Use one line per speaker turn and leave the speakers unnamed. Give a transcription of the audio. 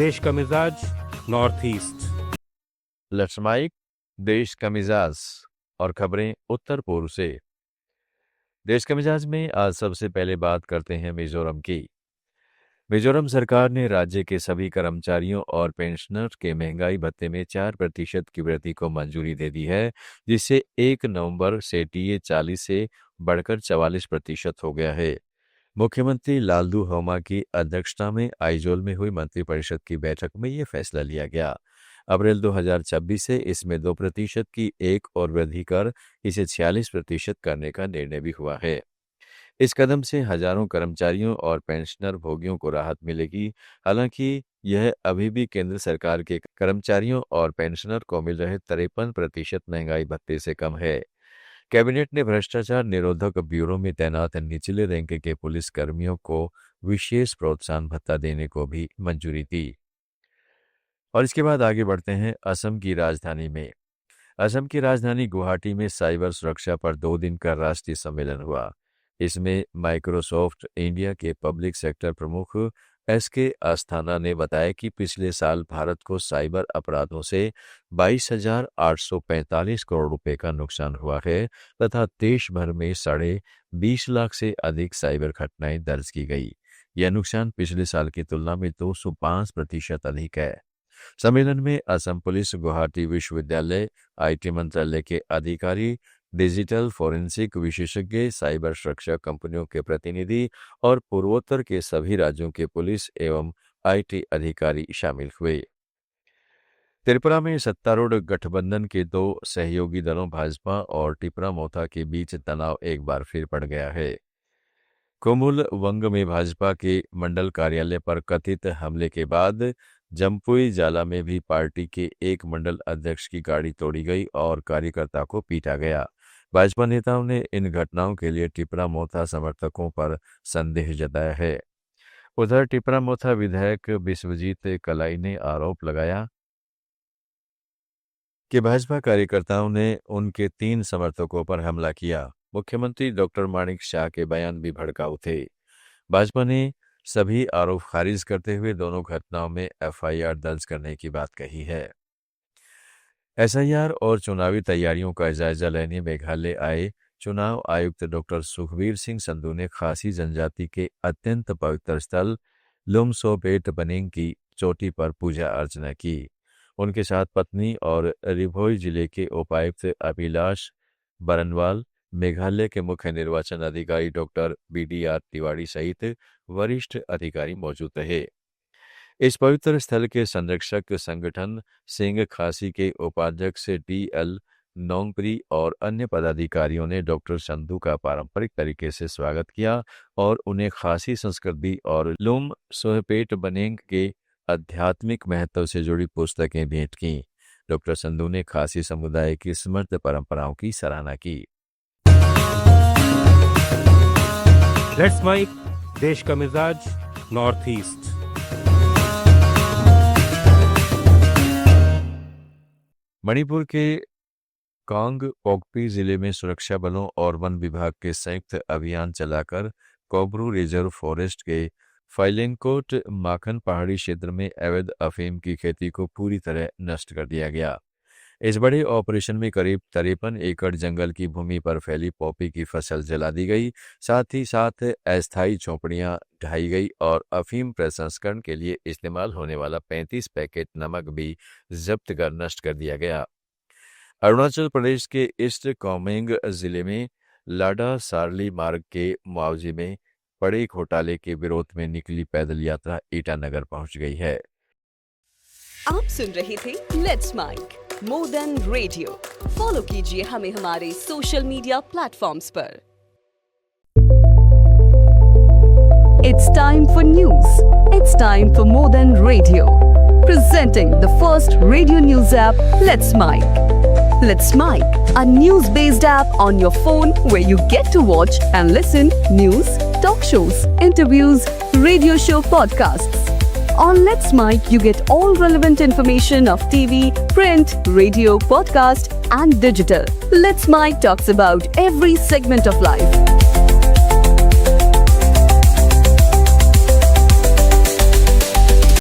देश का मिजाज नॉर्थ ईस्ट।
लेट्स माइक देश का मिजाज और खबरें उत्तर पूर्व से। देश का मिजाज में आज सबसे पहले बात करते हैं मिजोरम की। मिजोरम सरकार ने राज्य के सभी कर्मचारियों और पेंशनर के महंगाई भत्ते में 4% की वृद्धि को मंजूरी दे दी है, जिससे 1 नवंबर से टीए 40 से बढ़कर 44% हो गया है। मुख्यमंत्री लालदू हौमा की अध्यक्षता में आइजोल में हुई मंत्रिपरिषद की बैठक में यह फैसला लिया गया। अप्रैल 2026 से इसमें 2% की एक और वृद्धि कर इसे 46% करने का निर्णय भी हुआ है। इस कदम से हजारों कर्मचारियों और पेंशनर भोगियों को राहत मिलेगी। हालांकि यह अभी भी केंद्र सरकार के कर्मचारियों और पेंशनर को मिल रहे 53% महंगाई भत्ते से कम है। कैबिनेट ने भ्रष्टाचार निरोधक ब्यूरो में तैनात निचले रैंक के पुलिस कर्मियों को विशेष प्रोत्साहन भत्ता देने को भी मंजूरी दी। और इसके बाद आगे बढ़ते हैं असम की राजधानी में। असम की राजधानी गुवाहाटी में साइबर सुरक्षा पर 2 दिन का राष्ट्रीय सम्मेलन हुआ। इसमें माइक्रोसॉफ्ट इंडिया के पब्लिक सेक्टर प्रमुख एसके अस्थाना ने बताया कि पिछले साल भारत को साइबर अपराधों से 22,845 करोड़ रुपए का नुकसान हुआ है तथा देश भर में 20.5 लाख से अधिक साइबर घटनाएं दर्ज की गई। यह नुकसान पिछले साल की तुलना में 205% अधिक है। सम्मेलन में असम पुलिस, गुवाहाटी विश्वविद्यालय, आईटी मंत्रालय के अधिकारी, डिजिटल फोरेंसिक विशेषज्ञ, साइबर सुरक्षा कंपनियों के प्रतिनिधि और पूर्वोत्तर के सभी राज्यों के पुलिस एवं आईटी अधिकारी शामिल हुए। त्रिपुरा में सत्तारूढ़ गठबंधन के 2 सहयोगी दलों भाजपा और टिपरा मोथा के बीच तनाव एक बार फिर बढ़ गया है। कुमुल वंग में भाजपा के मंडल कार्यालय पर कथित हमले के बाद जम्पुई जाला में भी पार्टी के एक मंडल अध्यक्ष की गाड़ी तोड़ी गई और कार्यकर्ता को पीटा गया। भाजपा नेताओं ने इन घटनाओं के लिए टिपरा मोथा समर्थकों पर संदेह जताया है। उधर टिपरा मोथा विधायक विश्वजीत कलाई ने आरोप लगाया कि भाजपा कार्यकर्ताओं ने उनके 3 समर्थकों पर हमला किया। मुख्यमंत्री डॉक्टर माणिक शाह के बयान भी भड़काऊ थे। भाजपा ने सभी आरोप खारिज करते हुए दोनों घटनाओं में एफआईआर दर्ज करने की बात कही है। एसआईआर और चुनावी तैयारियों का जायजा लेने मेघालय आए चुनाव आयुक्त डॉक्टर सुखबीर सिंह संधू ने खासी जनजाति के अत्यंत पवित्र स्थल लुमसोपेट बनेंग की चोटी पर पूजा अर्चना की। उनके साथ पत्नी और रिभोई जिले के उपायुक्त अभिलाष बरनवाल, मेघालय के मुख्य निर्वाचन अधिकारी डॉक्टर BDR तिवारी सहित वरिष्ठ अधिकारी मौजूद रहे। इस पवित्र स्थल के संरक्षक संगठन सिंह खासी के उपाध्यक्ष DL नोंगप्री और अन्य पदाधिकारियों ने डॉक्टर संधू का पारंपरिक तरीके से स्वागत किया और उन्हें खासी संस्कृति और लुम सोहपेट बनेंग के आध्यात्मिक महत्व से जुड़ी पुस्तकें भेंट की। डॉक्टर संधू ने खासी समुदाय की समृद्ध परंपराओं की सराहना की।
लेट्स माइक देश का मिजाज नॉर्थ ईस्ट।
मणिपुर के कांग पोकपी जिले में सुरक्षा बलों और वन विभाग के संयुक्त अभियान चलाकर कोबरू रिजर्व फॉरेस्ट के फाइलेंकोट माखन पहाड़ी क्षेत्र में अवैध अफीम की खेती को पूरी तरह नष्ट कर दिया गया। इस बड़े ऑपरेशन में करीब 53 एकड़ जंगल की भूमि पर फैली पॉपी की फसल जला दी गई। साथ ही साथ अस्थायी झोंपड़ियां ढाई गई और अफीम प्रसंस्करण के लिए इस्तेमाल होने वाला 35 पैकेट नमक भी जब्त कर नष्ट कर दिया गया। अरुणाचल प्रदेश के ईस्ट कामेंग जिले में लाडा सारली मार्ग के मुआवजे में पड़े घोटाले के विरोध में निकली पैदल यात्रा ईटानगर पहुंच गई है।
आप सुन रहे थे let's mike more than radio. Follow कीजिए हमें हमारे सोशल मीडिया प्लेटफॉर्म्स पर। It's time for news. It's time for more than radio. Presenting the first radio news app, Let's Mic. Let's Mic, a news-based app on your phone where you get to watch and listen news, talk shows, interviews, radio show podcasts. On Let's Mic, you get all relevant information of TV, print, radio, podcast, and digital. Let's Mic talks about every segment of life.